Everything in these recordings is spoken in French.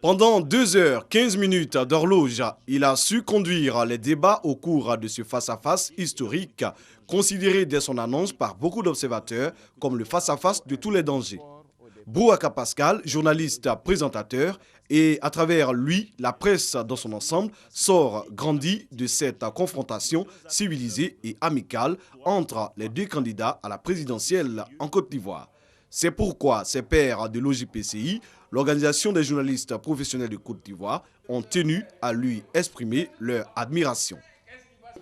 Pendant 2h15 d'horloge, il a su conduire les débats au cours de ce face-à-face historique, considéré dès son annonce par beaucoup d'observateurs comme le face-à-face de tous les dangers. Bouaka Pascal, journaliste présentateur, et à travers lui, la presse dans son ensemble sort grandi de cette confrontation civilisée et amicale entre les deux candidats à la présidentielle en Côte d'Ivoire. C'est pourquoi ces pairs de l'OJPCI, l'Organisation des journalistes professionnels de Côte d'Ivoire, ont tenu à lui exprimer leur admiration.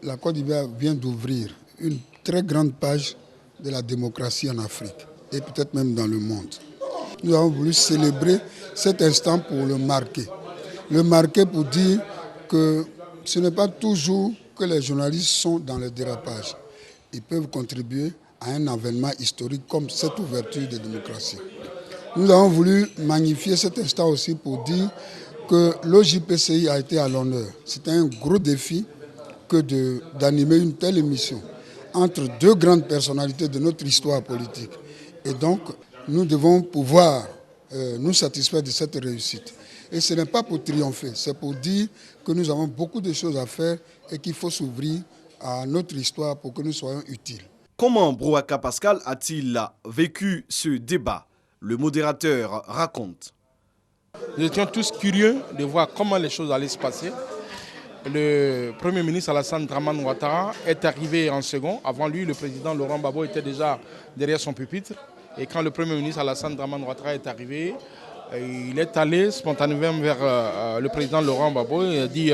La Côte d'Ivoire vient d'ouvrir une très grande page de la démocratie en Afrique et peut-être même dans le monde. Nous avons voulu célébrer cet instant pour le marquer. Le marquer pour dire que ce n'est pas toujours que les journalistes sont dans le dérapage. Ils peuvent contribuer à un avènement historique comme cette ouverture de démocratie. Nous avons voulu magnifier cet instant aussi pour dire que l'OJPCI a été à l'honneur. C'était un gros défi que d'animer une telle émission entre deux grandes personnalités de notre histoire politique. Et donc, nous devons pouvoir nous satisfaire de cette réussite. Et ce n'est pas pour triompher, c'est pour dire que nous avons beaucoup de choses à faire et qu'il faut s'ouvrir à notre histoire pour que nous soyons utiles. Comment Bouaka Pascal a-t-il vécu ce débat? Le modérateur raconte. Nous étions tous curieux de voir comment les choses allaient se passer. Le Premier ministre Alassane Dramane Ouattara est arrivé en second. Avant lui, le président Laurent Gbagbo était déjà derrière son pupitre. Et quand le Premier ministre Alassane Dramane Ouattara est arrivé, il est allé spontanément vers le président Laurent Gbagbo. Il a dit,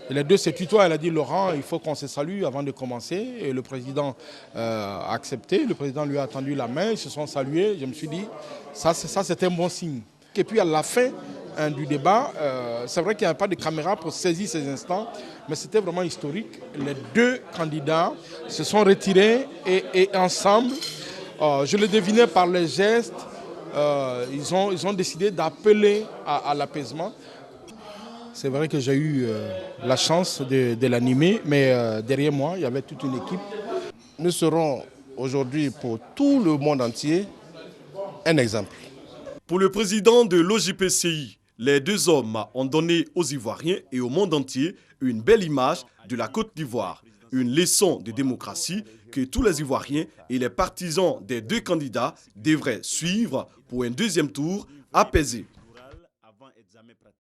les deux se tutoient. Il a dit, Laurent, il faut qu'on se salue avant de commencer. Et le président a accepté. Le président lui a tendu la main. Ils se sont salués. Je me suis dit, ça c'est un bon signe. Et puis à la fin du débat, c'est vrai qu'il n'y avait pas de caméra pour saisir ces instants, mais c'était vraiment historique. Les deux candidats se sont retirés et ensemble, je le devinais par les gestes, ils ont décidé d'appeler à l'apaisement. C'est vrai que j'ai eu la chance de l'animer, mais derrière moi, il y avait toute une équipe. Nous serons aujourd'hui pour tout le monde entier un exemple. Pour le président de l'OJPCI, les deux hommes ont donné aux Ivoiriens et au monde entier une belle image de la Côte d'Ivoire. Une leçon de démocratie que tous les Ivoiriens et les partisans des deux candidats devraient suivre pour un deuxième tour apaisé.